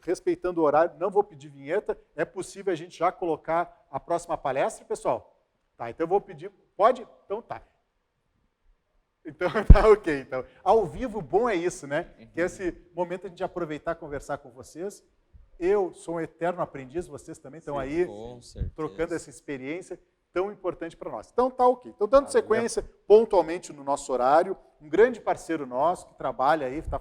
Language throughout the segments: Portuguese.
respeitando o horário, não vou pedir vinheta. É possível a gente já colocar a próxima palestra, pessoal? Tá, então eu vou pedir. Pode? Então tá. Então tá ok. Então, ao vivo, bom é isso, né? Que é esse momento a gente aproveitar e conversar com vocês. Eu sou um eterno aprendiz, vocês também estão aí trocando essa experiência tão importante para nós. Então tá ok. Então dando sequência pontualmente no nosso horário, um grande parceiro nosso que trabalha aí, está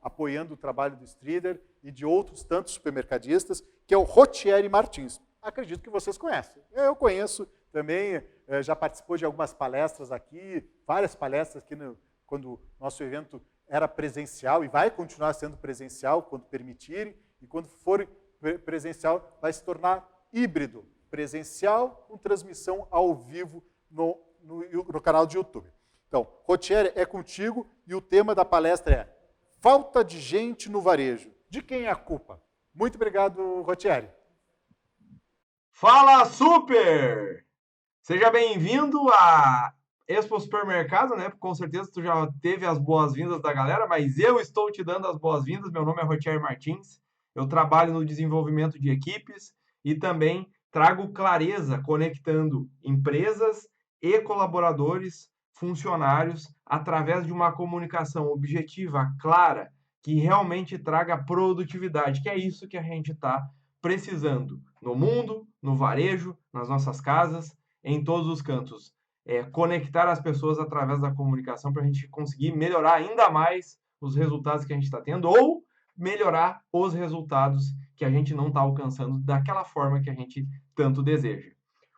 apoiando o trabalho do Strider e de outros tantos supermercadistas, que é o Rottieri Martins. Acredito que vocês conhecem. Eu conheço também, já participou de algumas palestras aqui, várias palestras aqui quando o nosso evento era presencial e vai continuar sendo presencial quando permitirem, e quando for presencial vai se tornar híbrido, presencial com transmissão ao vivo no canal de YouTube. Então, Rottieri, é contigo e o tema da palestra é falta de gente no varejo. De quem é a culpa? Muito obrigado, Rottieri. Fala, Super! Seja bem-vindo a Expo Supermercado, né? Com certeza tu já teve as boas-vindas da galera, mas eu estou te dando as boas-vindas. Meu nome é Rottieri Martins, eu trabalho no desenvolvimento de equipes e também trago clareza conectando empresas e colaboradores, funcionários, através de uma comunicação objetiva, clara, que realmente traga produtividade, que é isso que a gente está precisando no mundo, no varejo, nas nossas casas, em todos os cantos. Conectar as pessoas através da comunicação para a gente conseguir melhorar ainda mais os resultados que a gente está tendo ou melhorar os resultados que a gente não está alcançando daquela forma que a gente tanto deseja.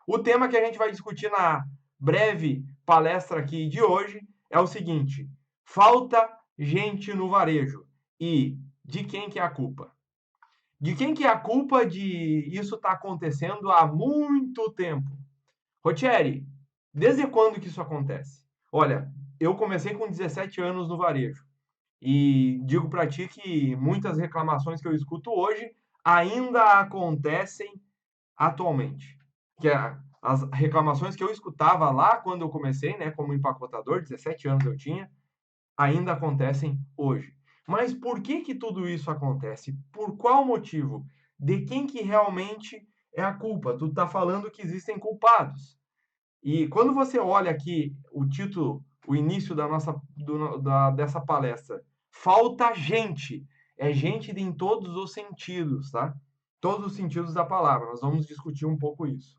O tema que a gente vai discutir na breve palestra aqui de hoje é o seguinte: falta gente no varejo. E de quem que é a culpa? De quem que é a culpa de isso estar acontecendo há muito tempo? Rottieri, desde quando que isso acontece? Olha, eu comecei com 17 anos no varejo e digo para ti que muitas reclamações que eu escuto hoje ainda acontecem atualmente. Que as reclamações que eu escutava lá quando eu comecei, né, como empacotador, 17 anos eu tinha, ainda acontecem hoje. Mas por que que tudo isso acontece? Por qual motivo? De quem que realmente é a culpa? Tu está falando que existem culpados. E quando você olha aqui o título, o início dessa palestra, falta gente. É gente em todos os sentidos, tá? Todos os sentidos da palavra. Nós vamos discutir um pouco isso.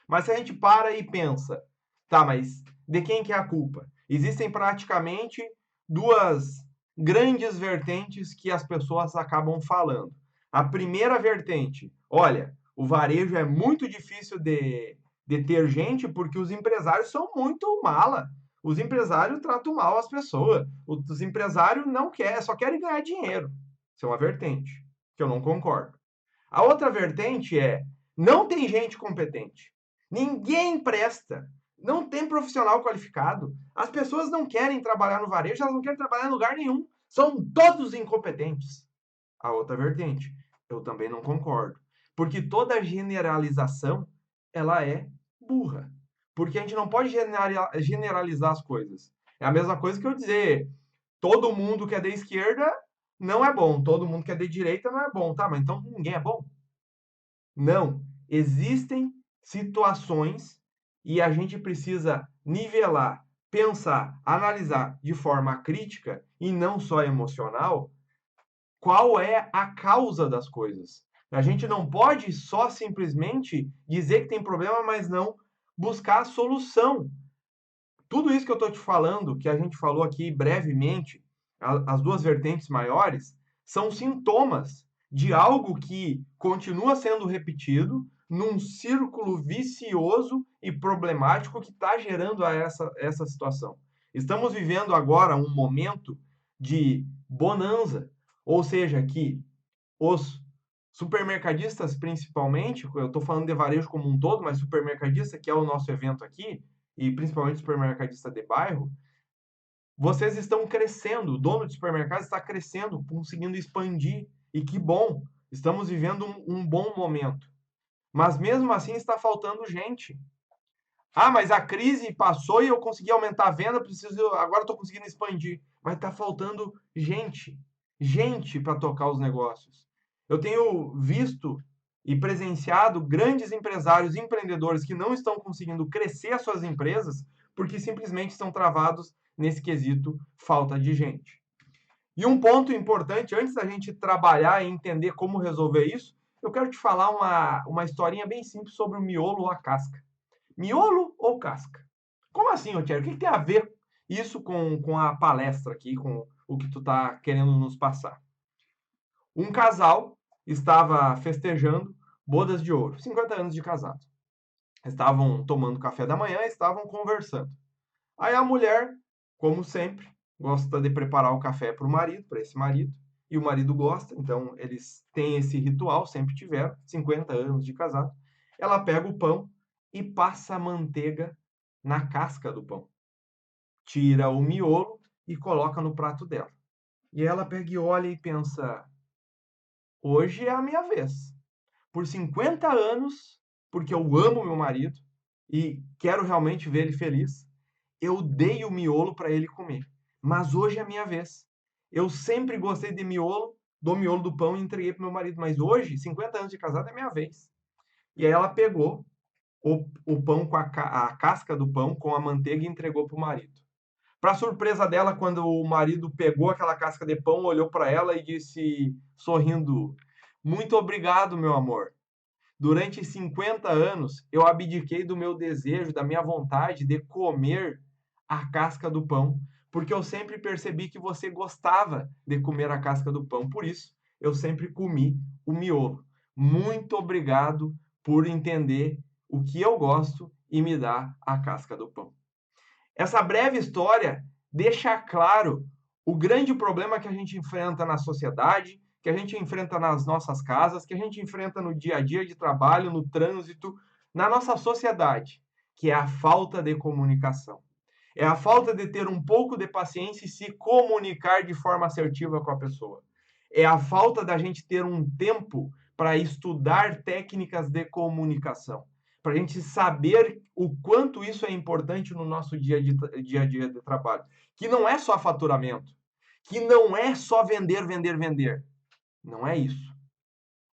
Mas se a gente para e pensa, tá, mas de quem que é a culpa? Existem praticamente duas grandes vertentes que as pessoas acabam falando. A primeira vertente, olha, o varejo é muito difícil de ter gente porque os empresários são muito mala. Os empresários tratam mal as pessoas. Os empresários não querem, só querem ganhar dinheiro. Isso é uma vertente, que eu não concordo. A outra vertente é, não tem gente competente. Ninguém presta. Não tem profissional qualificado. As pessoas não querem trabalhar no varejo, elas não querem trabalhar em lugar nenhum. São todos incompetentes. A outra vertente, eu também não concordo. Porque toda generalização, ela é burra. Porque a gente não pode generalizar as coisas. É a mesma coisa que eu dizer, todo mundo que é de esquerda não é bom, todo mundo que é de direita não é bom. Tá, mas então ninguém é bom? Não. Existem situações e a gente precisa nivelar, pensar, analisar de forma crítica e não só emocional qual é a causa das coisas. A gente não pode só simplesmente dizer que tem problema, mas não buscar a solução. Tudo isso que eu estou te falando, que a gente falou aqui brevemente, as duas vertentes maiores, são sintomas de algo que continua sendo repetido num círculo vicioso e problemático que está gerando essa situação. Estamos vivendo agora um momento de bonança, ou seja, que os supermercadistas, principalmente, eu estou falando de varejo como um todo, mas supermercadista, que é o nosso evento aqui, e principalmente supermercadista de bairro, vocês estão crescendo, o dono de supermercado está crescendo, conseguindo expandir, e que bom, estamos vivendo um bom momento. Mas mesmo assim está faltando gente. Ah, mas a crise passou e eu consegui aumentar a venda, agora estou conseguindo expandir. Mas está faltando gente. Gente para tocar os negócios. Eu tenho visto e presenciado grandes empresários, empreendedores que não estão conseguindo crescer as suas empresas porque simplesmente estão travados nesse quesito falta de gente. E um ponto importante, antes da gente trabalhar e entender como resolver isso, eu quero te falar uma historinha bem simples sobre o miolo ou a casca. Miolo ou casca? Como assim, Rogério? O que tem a ver isso com a palestra aqui, com o que tu está querendo nos passar? Um casal estava festejando bodas de ouro, 50 anos de casado. Estavam tomando café da manhã, estavam conversando. Aí a mulher, como sempre, gosta de preparar o café para o marido, para esse marido, e o marido gosta, então eles têm esse ritual, sempre tiveram, 50 anos de casado. Ela pega o pão e passa a manteiga na casca do pão. Tira o miolo e coloca no prato dela. E ela pega e olha e pensa: hoje é a minha vez. Por 50 anos, porque eu amo meu marido e quero realmente ver ele feliz, eu dei o miolo para ele comer. Mas hoje é a minha vez. Eu sempre gostei de miolo, do miolo do pão e entreguei para meu marido. Mas hoje, 50 anos de casado, é minha vez. E aí ela pegou o pão com a casca do pão com a manteiga e entregou para o marido. Para surpresa dela, quando o marido pegou aquela casca de pão, olhou para ela e disse, sorrindo: muito obrigado, meu amor. Durante 50 anos, eu abdiquei do meu desejo, da minha vontade de comer a casca do pão, porque eu sempre percebi que você gostava de comer a casca do pão. Por isso, eu sempre comi o miolo. Muito obrigado por entender o que eu gosto e me dar a casca do pão. Essa breve história deixa claro o grande problema que a gente enfrenta na sociedade, que a gente enfrenta nas nossas casas, que a gente enfrenta no dia a dia de trabalho, no trânsito, na nossa sociedade, que é a falta de comunicação. É a falta de ter um pouco de paciência e se comunicar de forma assertiva com a pessoa. É a falta da gente ter um tempo para estudar técnicas de comunicação, para a gente saber o quanto isso é importante no nosso dia a dia de trabalho. Que não é só faturamento, que não é só vender, vender, vender. Não é isso.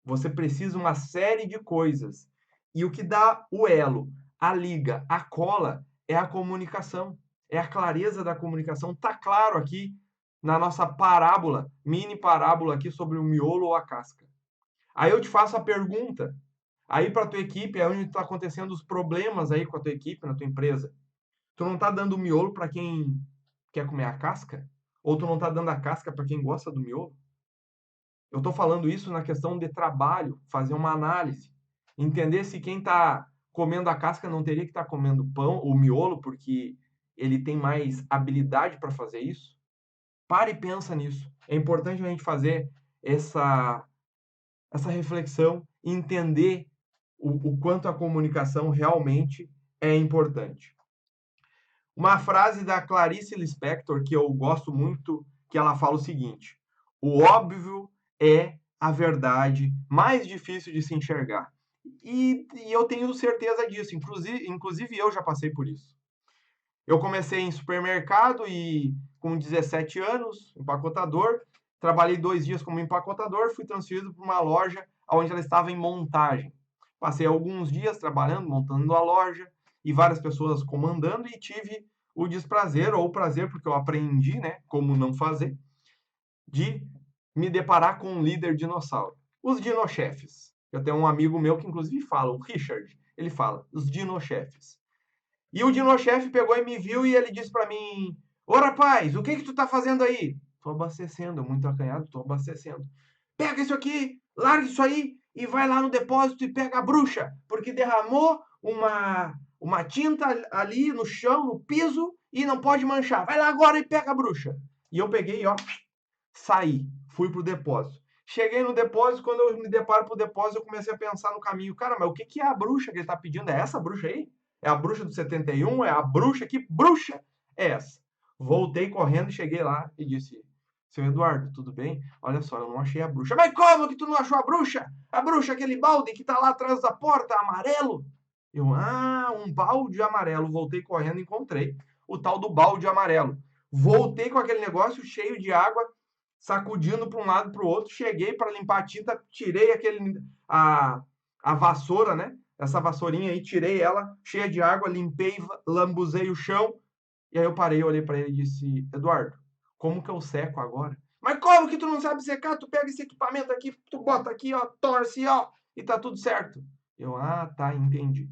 Você precisa uma série de coisas. E o que dá o elo, a liga, a cola, é a comunicação. É a clareza da comunicação. Está claro aqui na nossa parábola, mini parábola aqui sobre o miolo ou a casca. Aí eu te faço a pergunta. Aí para a tua equipe é onde está acontecendo os problemas aí com a tua equipe, na tua empresa. Tu não está dando o miolo para quem quer comer a casca? Ou tu não está dando a casca para quem gosta do miolo? Eu estou falando isso na questão de trabalho, fazer uma análise. Entender se quem está comendo a casca não teria que estar comendo pão, o miolo, porque ele tem mais habilidade para fazer isso. Para e pensa nisso. É importante a gente fazer essa reflexão e entender o quanto a comunicação realmente é importante. Uma frase da Clarice Lispector que eu gosto muito, que ela fala o seguinte: o óbvio é a verdade mais difícil de se enxergar. E eu tenho certeza disso, inclusive eu já passei por isso. Eu comecei em supermercado e com 17 anos, empacotador, trabalhei 2 dias como empacotador, fui transferido para uma loja onde ela estava em montagem. Passei alguns dias trabalhando, montando a loja, e várias pessoas comandando, e tive o desprazer, ou o prazer, porque eu aprendi, né, como não fazer, de me deparar com um líder dinossauro. Os dinochefes. Eu tenho um amigo meu que inclusive fala, o Richard, ele fala, os dinochefes. E o dinochefe pegou e me viu e ele disse para mim: ô rapaz, o que tu tá fazendo aí? Tô abastecendo, muito acanhado, tô abastecendo. Pega isso aqui, larga isso aí e vai lá no depósito e pega a bruxa, porque derramou uma tinta ali no chão, no piso, e não pode manchar. Vai lá agora e pega a bruxa. E eu peguei, ó, saí, fui pro depósito. Cheguei no depósito, quando eu me deparo pro depósito, eu comecei a pensar no caminho. Cara, mas o que é a bruxa que ele tá pedindo? É essa bruxa aí? É a bruxa do 71? É a bruxa? Que bruxa é essa? Voltei correndo, cheguei lá e disse: seu Eduardo, tudo bem? Olha só, eu não achei a bruxa. Mas como que tu não achou a bruxa? A bruxa, aquele balde que tá lá atrás da porta, amarelo? Eu, um balde amarelo. Voltei correndo e encontrei o tal do balde amarelo. Voltei com aquele negócio cheio de água, sacudindo para um lado e para o outro. Cheguei para limpar a tinta, tirei a vassoura, né? Essa vassourinha aí, tirei ela, cheia de água, limpei, lambuzei o chão. E aí eu parei, olhei para ele e disse: Eduardo, como que eu seco agora? Mas como que tu não sabe secar? Tu pega esse equipamento aqui, tu bota aqui, ó, torce, ó, e tá tudo certo. Eu, tá, entendi.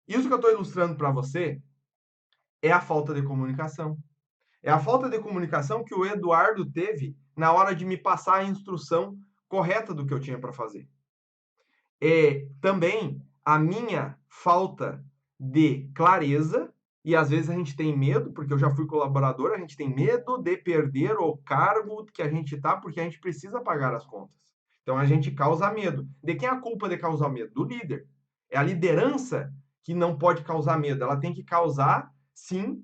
Isso que eu estou ilustrando para você é a falta de comunicação. É a falta de comunicação que o Eduardo teve na hora de me passar a instrução correta do que eu tinha para fazer. É também a minha falta de clareza, e às vezes a gente tem medo, porque eu já fui colaborador, a gente tem medo de perder o cargo que a gente está, porque a gente precisa pagar as contas. Então a gente causa medo. De quem é a culpa de causar medo? Do líder. É a liderança que não pode causar medo. Ela tem que causar, sim,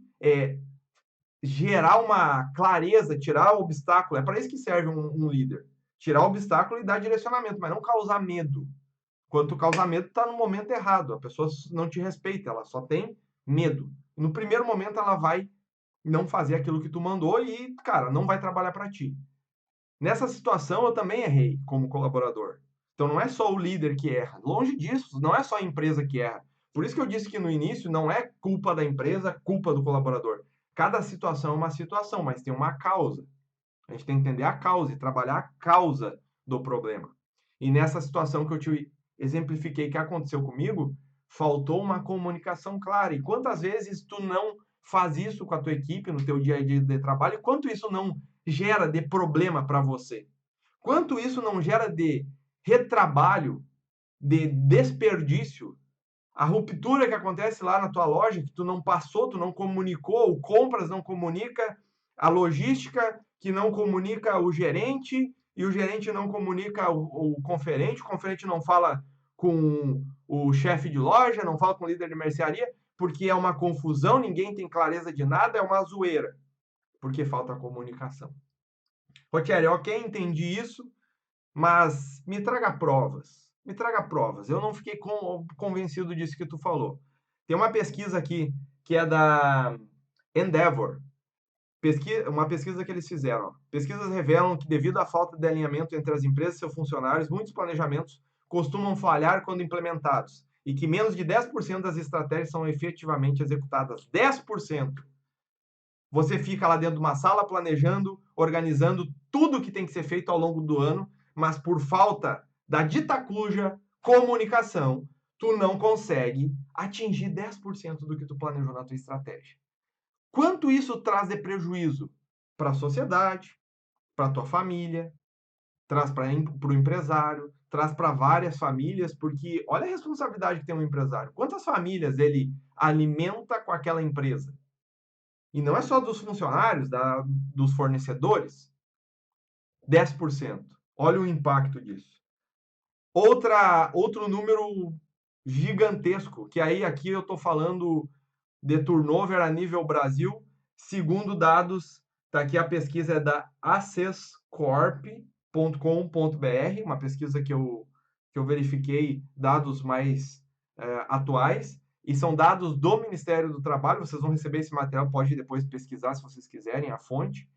gerar uma clareza, tirar o obstáculo. É para isso que serve um líder. Tirar o obstáculo e dar direcionamento, mas não causar medo. Quando tu causa medo, tá no momento errado. A pessoa não te respeita, ela só tem medo. No primeiro momento, ela vai não fazer aquilo que tu mandou e, cara, não vai trabalhar para ti. Nessa situação, eu também errei como colaborador. Então, não é só o líder que erra. Longe disso, não é só a empresa que erra. Por isso que eu disse que no início não é culpa da empresa, culpa do colaborador. Cada situação é uma situação, mas tem uma causa. A gente tem que entender a causa e trabalhar a causa do problema. E nessa situação que eu te exemplifiquei que aconteceu comigo, faltou uma comunicação clara. E quantas vezes tu não faz isso com a tua equipe no teu dia a dia de trabalho? E quanto isso não gera de problema para você? Quanto isso não gera de retrabalho, de desperdício? A ruptura que acontece lá na tua loja, que tu não passou, tu não comunicou, o compras não comunica, a logística que não comunica o gerente, e o gerente não comunica o conferente não fala com o chefe de loja, não fala com o líder de mercearia, porque é uma confusão, ninguém tem clareza de nada, é uma zoeira, porque falta comunicação. Rogério, ok, entendi isso, mas me traga provas. Me traga provas. Eu não fiquei convencido disso que tu falou. Tem uma pesquisa aqui que é da Endeavor. Uma pesquisa que eles fizeram. Pesquisas revelam que, devido à falta de alinhamento entre as empresas e seus funcionários, muitos planejamentos costumam falhar quando implementados. E que menos de 10% das estratégias são efetivamente executadas. 10%. Você fica lá dentro de uma sala planejando, organizando tudo que tem que ser feito ao longo do ano, mas por falta da dita cuja comunicação, tu não consegue atingir 10% do que tu planejou na tua estratégia. Quanto isso traz de prejuízo para a sociedade, para a tua família, traz para o empresário, traz para várias famílias, porque olha a responsabilidade que tem um empresário. Quantas famílias ele alimenta com aquela empresa? E não é só dos funcionários, dos fornecedores. 10%. Olha o impacto disso. Outro número gigantesco, que aí aqui eu estou falando de turnover a nível Brasil, segundo dados, tá aqui a pesquisa é da accesscorp.com.br, uma pesquisa que eu verifiquei dados mais atuais, e são dados do Ministério do Trabalho, vocês vão receber esse material, pode depois pesquisar se vocês quiserem, a fonte.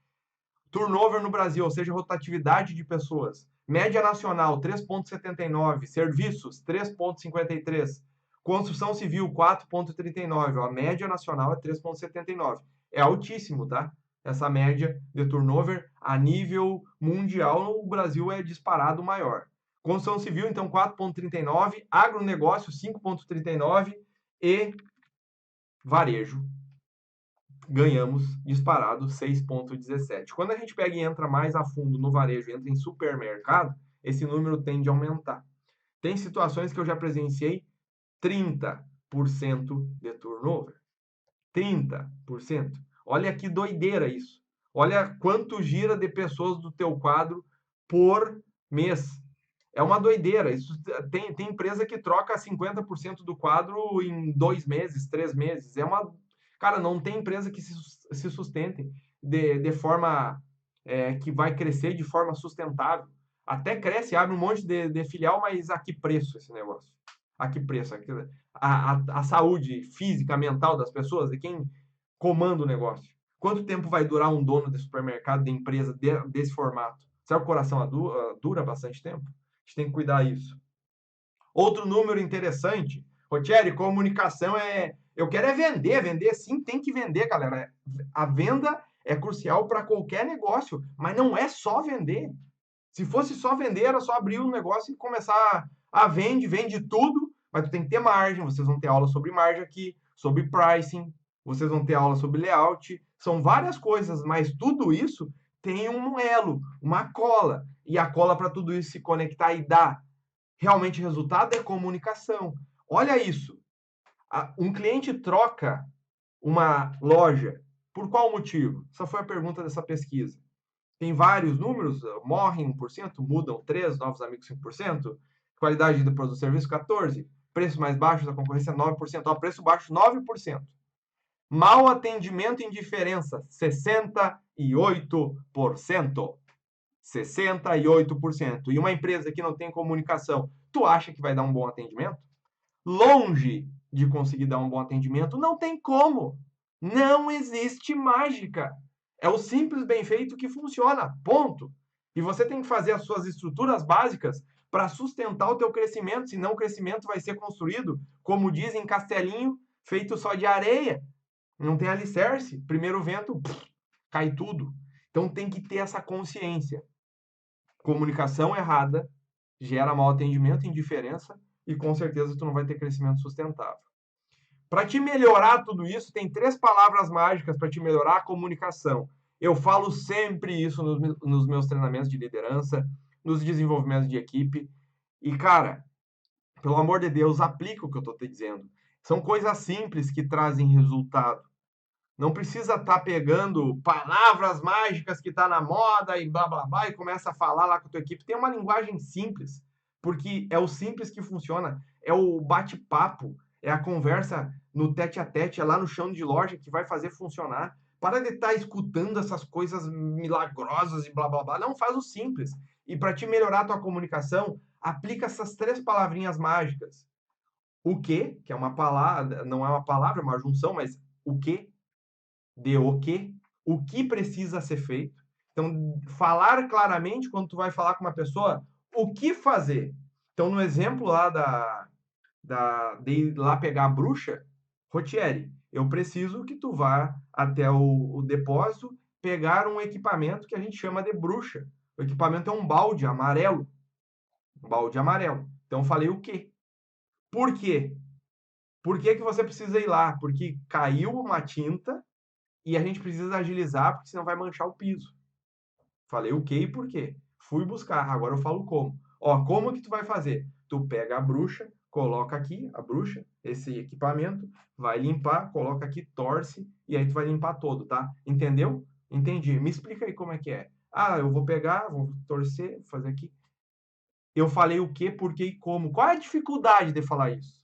Turnover no Brasil, ou seja, rotatividade de pessoas. Média nacional, 3,79. Serviços, 3,53. Construção civil, 4,39. A média nacional é 3,79. É altíssimo, tá? Essa média de turnover a nível mundial, o Brasil é disparado maior. Construção civil, então, 4,39. Agronegócio, 5,39. E varejo, ganhamos disparado 6,17. Quando a gente pega e entra mais a fundo no varejo, entra em supermercado, esse número tende a aumentar. Tem situações que eu já presenciei 30% de turnover. 30%. Olha que doideira isso. Olha quanto gira de pessoas do teu quadro por mês. É uma doideira. Isso tem empresa que troca 50% do quadro em 2 meses, 3 meses. Cara, não tem empresa que se sustente de forma que vai crescer de forma sustentável. Até cresce, abre um monte de filial, mas a que preço esse negócio? A que preço? A saúde física, mental das pessoas, de quem comanda o negócio. Quanto tempo vai durar um dono de supermercado, de empresa desse formato? Será que o coração dura bastante tempo? A gente tem que cuidar disso. Outro número interessante, Rogério, comunicação eu quero vender sim, tem que vender, galera. A venda é crucial para qualquer negócio, mas não é só vender. Se fosse só vender, era só abrir um negócio e começar a vende tudo, mas tu tem que ter margem, vocês vão ter aula sobre margem aqui, sobre pricing, vocês vão ter aula sobre layout, são várias coisas, mas tudo isso tem um elo, uma cola, e a cola para tudo isso se conectar e dar realmente resultado é comunicação. Olha isso, um cliente troca uma loja, por qual motivo? Essa foi a pergunta dessa pesquisa. Tem vários números, morrem 1%, mudam 3%, novos amigos 5%, qualidade do produto e serviço 14%, preço mais baixo da concorrência 9%, ó, preço baixo 9%. Mau atendimento e indiferença 68%. 68%. E uma empresa que não tem comunicação, tu acha que vai dar um bom atendimento? Longe de conseguir dar um bom atendimento, não tem como. Não existe mágica. É o simples bem feito que funciona, ponto. E você tem que fazer as suas estruturas básicas para sustentar o teu crescimento, senão o crescimento vai ser construído, como dizem, castelinho feito só de areia. Não tem alicerce. Primeiro vento, cai tudo. Então tem que ter essa consciência. Comunicação errada gera mau atendimento, indiferença e com certeza tu não vai ter crescimento sustentável. Para te melhorar tudo isso, tem 3 palavras mágicas para te melhorar a comunicação. Eu falo sempre isso nos meus treinamentos de liderança, nos desenvolvimentos de equipe. E, cara, pelo amor de Deus, aplica o que eu estou te dizendo. São coisas simples que trazem resultado. Não precisa estar pegando palavras mágicas que está na moda e blá blá blá e começa a falar lá com a tua equipe. Tem uma linguagem simples, porque é o simples que funciona. É o bate-papo, é a conversa no tete a tete, é lá no chão de loja que vai fazer funcionar. Para de estar escutando essas coisas milagrosas e blá blá blá. Não, faz o simples. E para te melhorar a tua comunicação, aplica essas 3 palavrinhas mágicas. O que é uma palavra, não é uma palavra, é uma junção, mas o que de o que precisa ser feito. Então, falar claramente quando tu vai falar com uma pessoa, o que fazer. Então, no exemplo lá de ir lá pegar a bruxa, Rotieri, eu preciso que tu vá até o depósito pegar um equipamento que a gente chama de bruxa. O equipamento é um balde amarelo. Um balde amarelo. Então, eu falei o quê? Por quê? Por que que você precisa ir lá? Porque caiu uma tinta e a gente precisa agilizar, porque senão vai manchar o piso. Falei o que e por quê. Fui buscar, agora eu falo como. Ó, como que tu vai fazer? Tu pega a bruxa, coloca aqui a bruxa, esse equipamento, vai limpar, coloca aqui, torce, e aí tu vai limpar todo, tá? Entendeu? Entendi. Me explica aí como é que é. Ah, eu vou pegar, vou torcer, fazer aqui. Eu falei o que, por quê e como. Qual é a dificuldade de falar isso?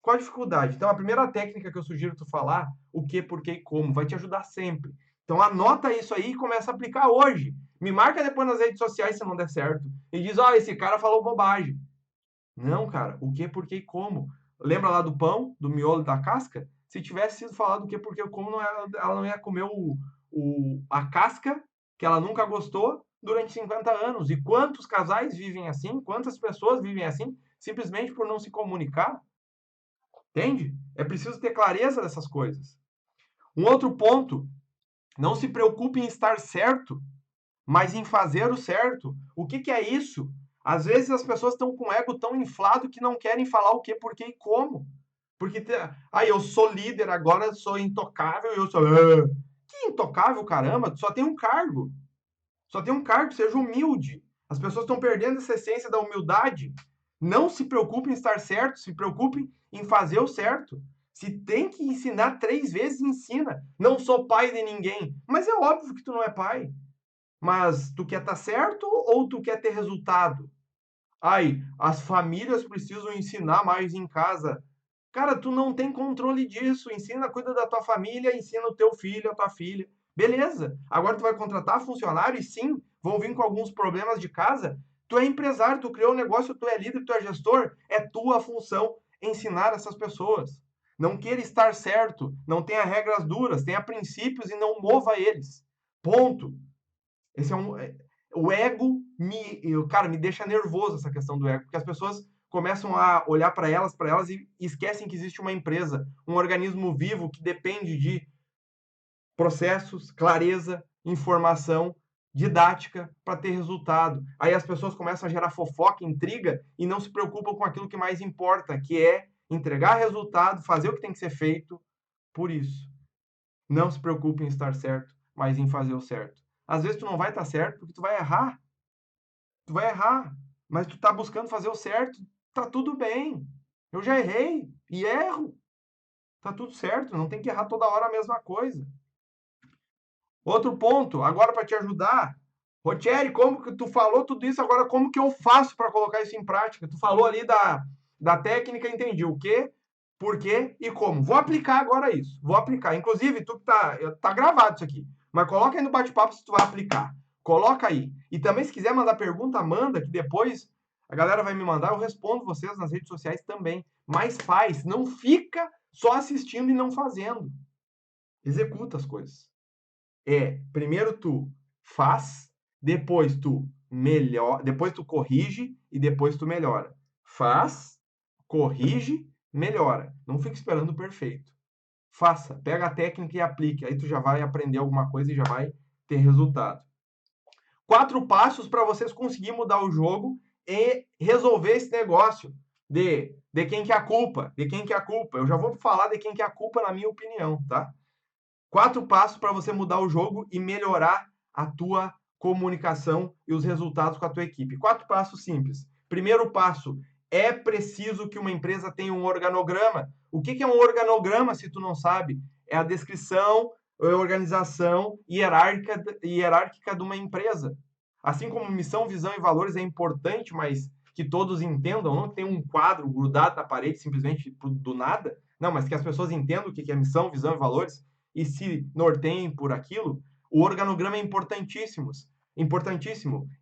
Qual a dificuldade? Então, a primeira técnica que eu sugiro tu falar, o que, por que e como, vai te ajudar sempre. Então, anota isso aí e começa a aplicar hoje. Me marca depois nas redes sociais se não der certo. E diz, ó, esse cara falou bobagem. Não, cara, o que, por que e como. Lembra lá do pão, do miolo e da casca? Se tivesse sido falado o que, por que e como, ela não ia comer a casca, que ela nunca gostou, durante 50 anos. E quantos casais vivem assim? Quantas pessoas vivem assim? Simplesmente por não se comunicar? Entende? É preciso ter clareza dessas coisas. Um outro ponto, não se preocupe em estar certo, mas em fazer o certo. O que é isso? Às vezes as pessoas estão com o ego tão inflado que não querem falar o que, por que e como. Porque, eu sou líder, agora sou intocável, eu sou... Que intocável, caramba? Tu só tem um cargo. Só tem um cargo, seja humilde. As pessoas estão perdendo essa essência da humildade. Não se preocupe em estar certo, se preocupe em fazer o certo. Se tem que ensinar 3 vezes, ensina. Não sou pai de ninguém. Mas é óbvio que tu não é pai. Mas tu quer estar certo ou tu quer ter resultado? Ai, as famílias precisam ensinar mais em casa. Cara, tu não tem controle disso. Ensina, cuida da tua família, ensina o teu filho, a tua filha. Beleza. Agora tu vai contratar funcionário e sim, vão vir com alguns problemas de casa. Tu é empresário, tu criou um negócio, tu é líder, tu é gestor. É tua função ensinar essas pessoas. Não queira estar certo. Não tenha regras duras. Tenha princípios e não mova eles. Ponto. Esse é o ego cara, me deixa nervoso essa questão do ego, porque as pessoas começam a olhar para elas e esquecem que existe uma empresa, um organismo vivo que depende de processos, clareza, informação, didática para ter resultado. Aí as pessoas começam a gerar fofoca, intriga e não se preocupam com aquilo que mais importa, que é entregar resultado, fazer o que tem que ser feito. Por isso, não se preocupe em estar certo, mas em fazer o certo. Às vezes tu não vai estar certo porque tu vai errar. Tu vai errar, mas tu tá buscando fazer o certo, tá tudo bem. Eu já errei e erro. Tá tudo certo, não tem que errar toda hora a mesma coisa. Outro ponto, agora para te ajudar. Rotieri, como que tu falou tudo isso, agora como que eu faço para colocar isso em prática? Tu falou ali da técnica, entendi o quê, por quê e como. Vou aplicar agora isso, vou aplicar. Inclusive, tu que tá gravado isso aqui, mas coloca aí no bate-papo se tu vai aplicar. Coloca aí. E também, se quiser mandar pergunta, manda, que depois a galera vai me mandar, eu respondo vocês nas redes sociais também. Mas faz, não fica só assistindo e não fazendo. Executa as coisas. Primeiro tu faz, depois tu melhora, depois tu corrige e depois tu melhora. Faz, corrige, melhora. Não fica esperando o perfeito. Faça, pega a técnica e aplique. Aí tu já vai aprender alguma coisa e já vai ter resultado. 4 passos para vocês conseguirem mudar o jogo e resolver esse negócio de quem que é a culpa, de quem que é a culpa. Eu já vou falar de quem que é a culpa na minha opinião, tá? 4 passos para você mudar o jogo e melhorar a tua comunicação e os resultados com a tua equipe. 4 passos simples. Primeiro passo, é preciso que uma empresa tenha um organograma. O que é um organograma, se tu não sabe? É a descrição, a organização hierárquica de uma empresa. Assim como missão, visão e valores é importante, mas que todos entendam, não que tem um quadro grudado na parede simplesmente do nada, não, mas que as pessoas entendam o que é missão, visão e valores e se norteiem por aquilo, o organograma é importantíssimo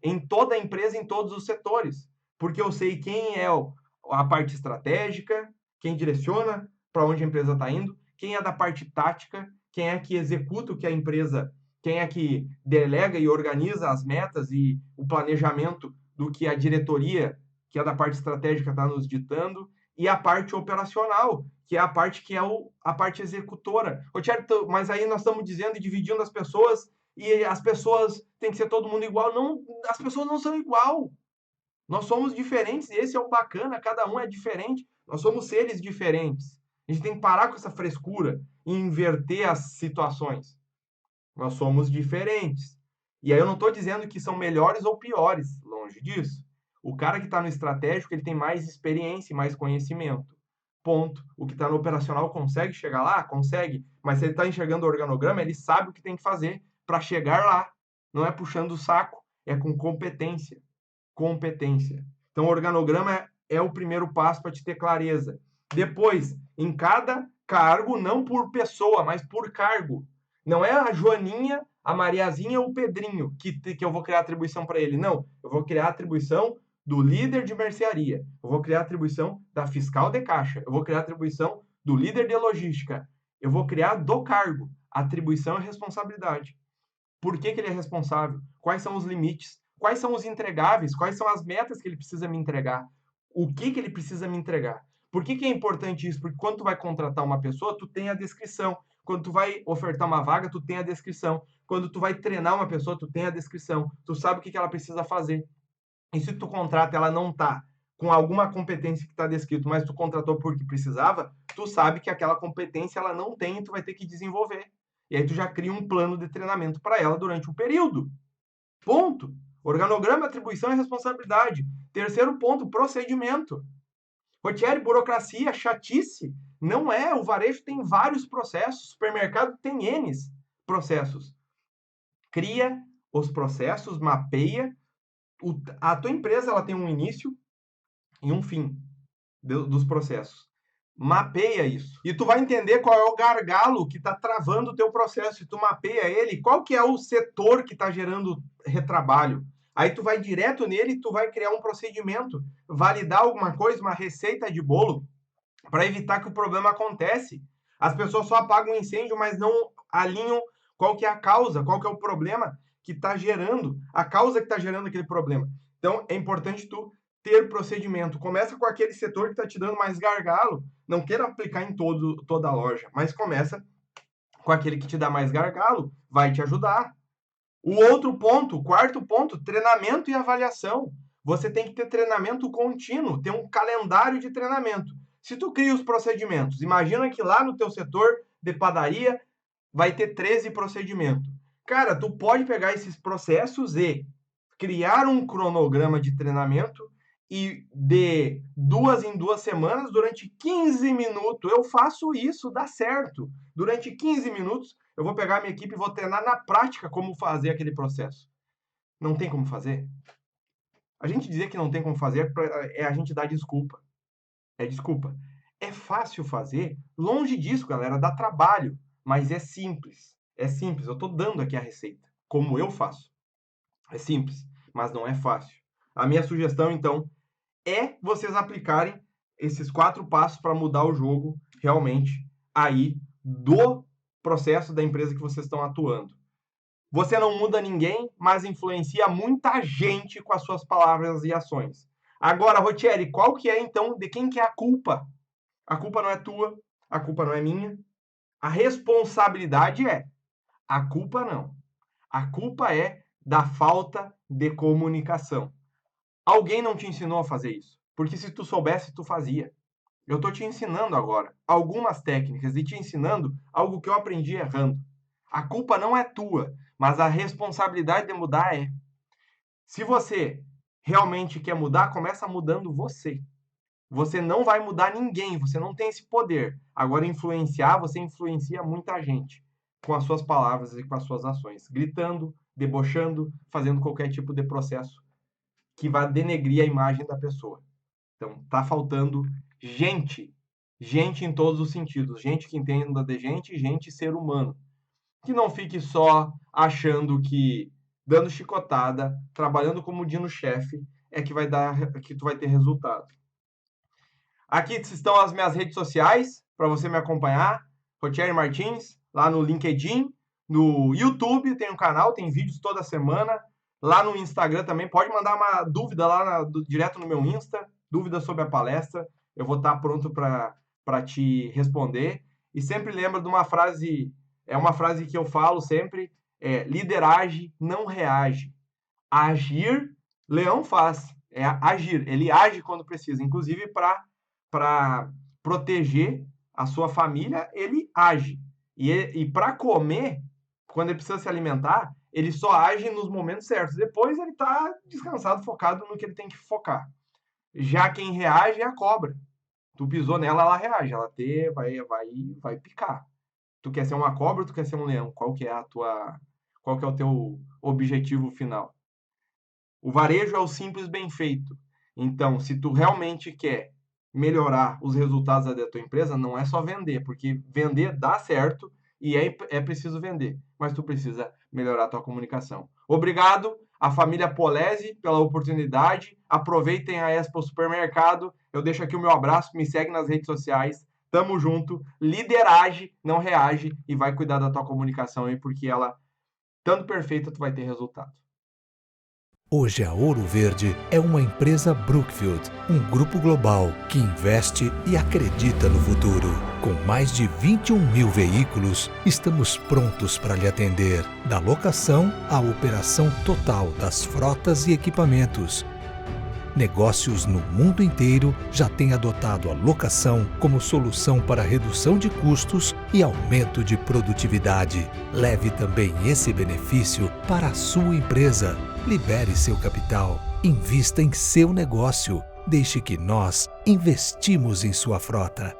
em toda a empresa, em todos os setores, porque eu sei quem é a parte estratégica, quem direciona para onde a empresa está indo, quem é da parte tática, quem é que executa o que a empresa, quem é que delega e organiza as metas e o planejamento do que a diretoria, que é da parte estratégica, está nos ditando, e a parte operacional, que é a parte a parte executora. Ô, Thierry, mas aí nós estamos dizendo e dividindo as pessoas, e as pessoas têm que ser todo mundo igual. Não, as pessoas não são igual. Nós somos diferentes, e esse é o bacana, cada um é diferente. Nós somos seres diferentes. A gente tem que parar com essa frescura e inverter as situações. Nós somos diferentes. E aí eu não estou dizendo que são melhores ou piores, longe disso. O cara que está no estratégico, ele tem mais experiência e mais conhecimento. Ponto. O que está no operacional consegue chegar lá? Consegue. Mas se ele está enxergando o organograma, ele sabe o que tem que fazer para chegar lá. Não é puxando o saco, é com competência. Competência. Então, o organograma é o primeiro passo para te ter clareza. Depois, em cada cargo, não por pessoa, mas por cargo. Não é a Joaninha, a Mariazinha ou o Pedrinho que eu vou criar atribuição para ele. Não, eu vou criar atribuição do líder de mercearia. Eu vou criar atribuição da fiscal de caixa. Eu vou criar atribuição do líder de logística. Eu vou criar do cargo. Atribuição e responsabilidade. Por que ele é responsável? Quais são os limites? Quais são os entregáveis? Quais são as metas que ele precisa me entregar? O que ele precisa me entregar? Por que é importante isso? Porque quando tu vai contratar uma pessoa, tu tem a descrição. Quando tu vai ofertar uma vaga, tu tem a descrição. Quando tu vai treinar uma pessoa, tu tem a descrição. Tu sabe o que ela precisa fazer. E se tu contrata, ela não tá com alguma competência que está descrito, mas tu contratou porque precisava, tu sabe que aquela competência ela não tem e tu vai ter que desenvolver. E aí tu já cria um plano de treinamento para ela durante um período. Ponto. Organograma, atribuição e responsabilidade. Terceiro ponto, procedimento. Rotieri, burocracia, chatice. Não é. O varejo tem vários processos. O supermercado tem N processos. Cria os processos, mapeia. A tua empresa ela tem um início e um fim dos processos. Mapeia isso. E tu vai entender qual é o gargalo que está travando o teu processo. E tu mapeia ele, qual que é o setor que está gerando retrabalho. Aí tu vai direto nele e tu vai criar um procedimento, validar alguma coisa, uma receita de bolo, para evitar que o problema acontece. As pessoas só apagam o incêndio, mas não alinham qual que é a causa, qual que é o problema que está gerando, a causa que está gerando aquele problema. Então, é importante tu ter procedimento. Começa com aquele setor que está te dando mais gargalo. Não queira aplicar em toda a loja, mas começa com aquele que te dá mais gargalo, vai te ajudar. O outro ponto, o quarto ponto, treinamento e avaliação. Você tem que ter treinamento contínuo, ter um calendário de treinamento. Se tu cria os procedimentos, imagina que lá no teu setor de padaria vai ter 13 procedimentos. Cara, tu pode pegar esses processos e criar um cronograma de treinamento e de 2 em 2 semanas, durante 15 minutos, eu faço isso, dá certo. Durante 15 minutos, eu vou pegar a minha equipe e vou treinar na prática como fazer aquele processo. Não tem como fazer? A gente dizer que não tem como fazer é a gente dar desculpa. É desculpa. É fácil fazer? Longe disso, galera, dá trabalho, mas é simples. É simples, eu tô dando aqui a receita, como eu faço. É simples, mas não é fácil. A minha sugestão, então, é vocês aplicarem esses 4 passos para mudar o jogo realmente aí do processo da empresa que vocês estão atuando. Você não muda ninguém, mas influencia muita gente com as suas palavras e ações. Agora, Rotieri, qual que é então, de quem que é a culpa? A culpa não é tua, a culpa não é minha. A responsabilidade é. A culpa não. A culpa é da falta de comunicação. Alguém não te ensinou a fazer isso, porque se tu soubesse, tu fazia. Eu estou te ensinando agora algumas técnicas e te ensinando algo que eu aprendi errando. A culpa não é tua, mas a responsabilidade de mudar é. Se você realmente quer mudar, começa mudando você. Você não vai mudar ninguém, você não tem esse poder. Agora, influenciar, você influencia muita gente com as suas palavras e com as suas ações, gritando, debochando, fazendo qualquer tipo de processo que vá denegrir a imagem da pessoa. Então, tá faltando gente em todos os sentidos, gente que entenda de gente, gente ser humano, que não fique só achando que dando chicotada, trabalhando como dino-chefe, é que vai dar, que tu vai ter resultado. Aqui estão as minhas redes sociais para você me acompanhar, Rotieri Martins, lá no LinkedIn, no YouTube tem um canal, tem vídeos toda semana, lá no Instagram também, pode mandar uma dúvida lá direto no meu Insta, dúvida sobre a palestra, eu vou estar pronto para te responder. E sempre lembra de uma frase, é uma frase que eu falo sempre, líder age, não reage. Agir, leão faz, é agir, ele age quando precisa, inclusive para proteger a sua família, ele age. E para comer, quando ele precisa se alimentar, ele só age nos momentos certos. Depois ele está descansado, focado no que ele tem que focar. Já quem reage é a cobra. Tu pisou nela, ela reage, ela vai picar. Tu quer ser uma cobra ou tu quer ser um leão? Qual que é o teu objetivo final? O varejo é o simples bem feito. Então, se tu realmente quer melhorar os resultados da tua empresa, não é só vender, porque vender dá certo e é preciso vender, mas tu precisa melhorar a tua comunicação. Obrigado à família Polese pela oportunidade, aproveitem a Expo Supermercado, eu deixo aqui o meu abraço, me segue nas redes sociais, tamo junto, liderage, não reage e vai cuidar da tua comunicação aí, porque ela, tanto perfeita, tu vai ter resultado. Hoje a Ouro Verde é uma empresa Brookfield, um grupo global que investe e acredita no futuro. Com mais de 21 mil veículos, estamos prontos para lhe atender, da locação à operação total das frotas e equipamentos. Negócios no mundo inteiro já têm adotado a locação como solução para redução de custos e aumento de produtividade. Leve também esse benefício para a sua empresa. Libere seu capital, invista em seu negócio, deixe que nós investimos em sua frota.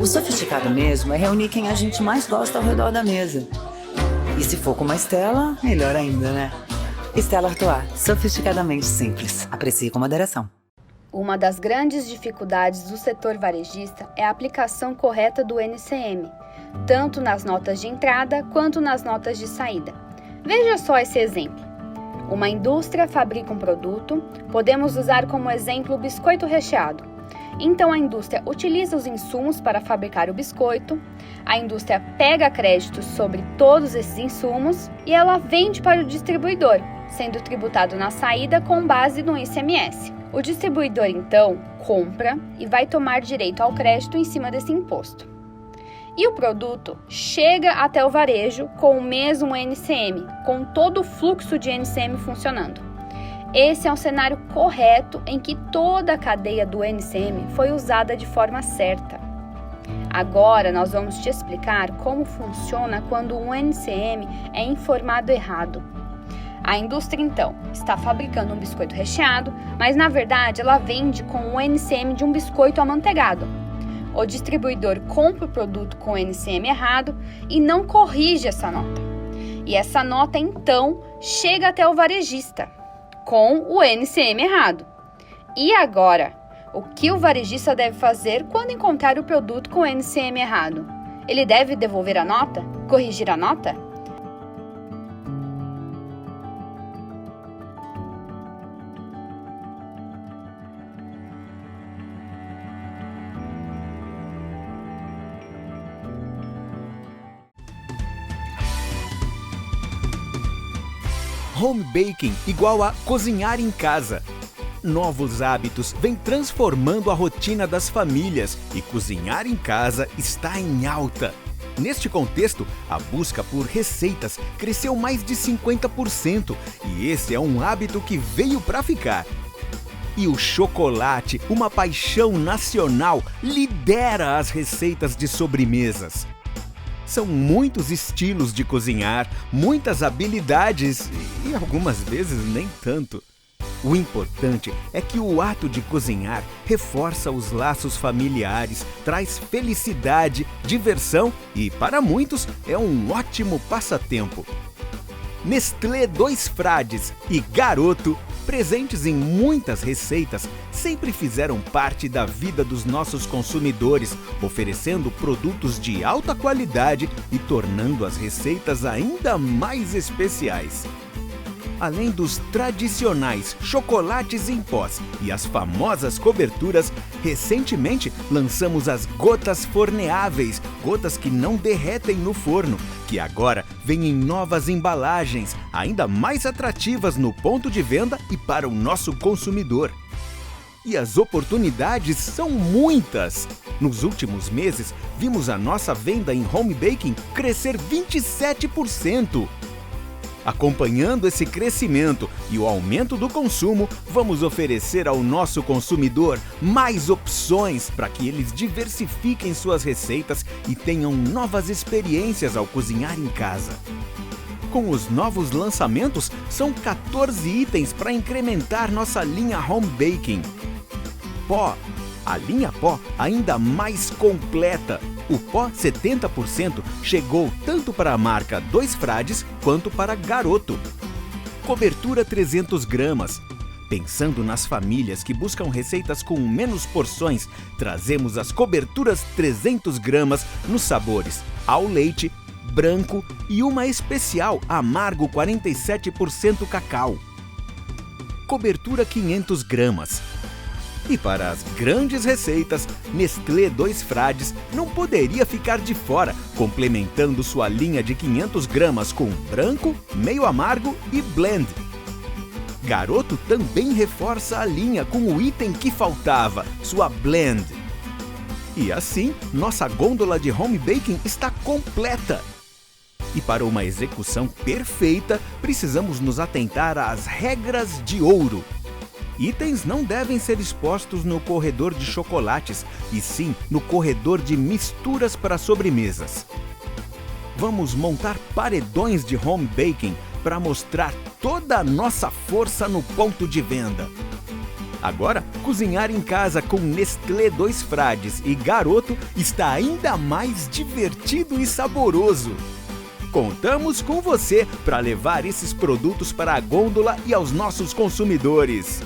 O sofisticado mesmo é reunir quem a gente mais gosta ao redor da mesa. E se for com uma Stella, melhor ainda, né? Stella Artois, sofisticadamente simples. Aprecie com moderação. Uma das grandes dificuldades do setor varejista é a aplicação correta do NCM, tanto nas notas de entrada quanto nas notas de saída. Veja só esse exemplo. Uma indústria fabrica um produto, podemos usar como exemplo o biscoito recheado. Então a indústria utiliza os insumos para fabricar o biscoito, a indústria pega créditos sobre todos esses insumos e ela vende para o distribuidor, sendo tributado na saída com base no ICMS. O distribuidor, então, compra e vai tomar direito ao crédito em cima desse imposto. E o produto chega até o varejo com o mesmo NCM, com todo o fluxo de NCM funcionando. Esse é um cenário correto em que toda a cadeia do NCM foi usada de forma certa. Agora nós vamos te explicar como funciona quando um NCM é informado errado. A indústria, então, está fabricando um biscoito recheado, mas na verdade ela vende com o NCM de um biscoito amanteigado. O distribuidor compra o produto com o NCM errado e não corrige essa nota. E essa nota, então, chega até o varejista com o NCM errado. E agora, o que o varejista deve fazer quando encontrar o produto com o NCM errado? Ele deve devolver a nota? Corrigir a nota? Home baking igual a cozinhar em casa. Novos hábitos vêm transformando a rotina das famílias e cozinhar em casa está em alta. Neste contexto, a busca por receitas cresceu mais de 50% e esse é um hábito que veio para ficar. E o chocolate, uma paixão nacional, lidera as receitas de sobremesas. São muitos estilos de cozinhar, muitas habilidades e algumas vezes nem tanto. O importante é que o ato de cozinhar reforça os laços familiares, traz felicidade, diversão e, para muitos, é um ótimo passatempo. Nestlé Dois Frades e Garoto, presentes em muitas receitas, sempre fizeram parte da vida dos nossos consumidores, oferecendo produtos de alta qualidade e tornando as receitas ainda mais especiais. Além dos tradicionais chocolates em pós e as famosas coberturas, recentemente lançamos as gotas forneáveis, gotas que não derretem no forno, que agora vêm em novas embalagens, ainda mais atrativas no ponto de venda e para o nosso consumidor. E as oportunidades são muitas! Nos últimos meses, vimos a nossa venda em home baking crescer 27%. Acompanhando esse crescimento e o aumento do consumo, vamos oferecer ao nosso consumidor mais opções para que eles diversifiquem suas receitas e tenham novas experiências ao cozinhar em casa. Com os novos lançamentos, são 14 itens para incrementar nossa linha Home Baking. Pó. A linha Pó ainda mais completa. O pó 70% chegou tanto para a marca Dois Frades quanto para Garoto. Cobertura 300 gramas. Pensando nas famílias que buscam receitas com menos porções, trazemos as coberturas 300 gramas nos sabores ao leite, branco e uma especial amargo 47% cacau. Cobertura 500 gramas. E para as grandes receitas, Nestlé Dois Frades não poderia ficar de fora, complementando sua linha de 500 gramas com branco, meio amargo e blend. Garoto também reforça a linha com o item que faltava, sua blend. E assim, nossa gôndola de home baking está completa. E para uma execução perfeita, precisamos nos atentar às regras de ouro. Itens não devem ser expostos no corredor de chocolates, e sim no corredor de misturas para sobremesas. Vamos montar paredões de home baking para mostrar toda a nossa força no ponto de venda. Agora, cozinhar em casa com Nestlé 2 Frades e Garoto está ainda mais divertido e saboroso. Contamos com você para levar esses produtos para a gôndola e aos nossos consumidores.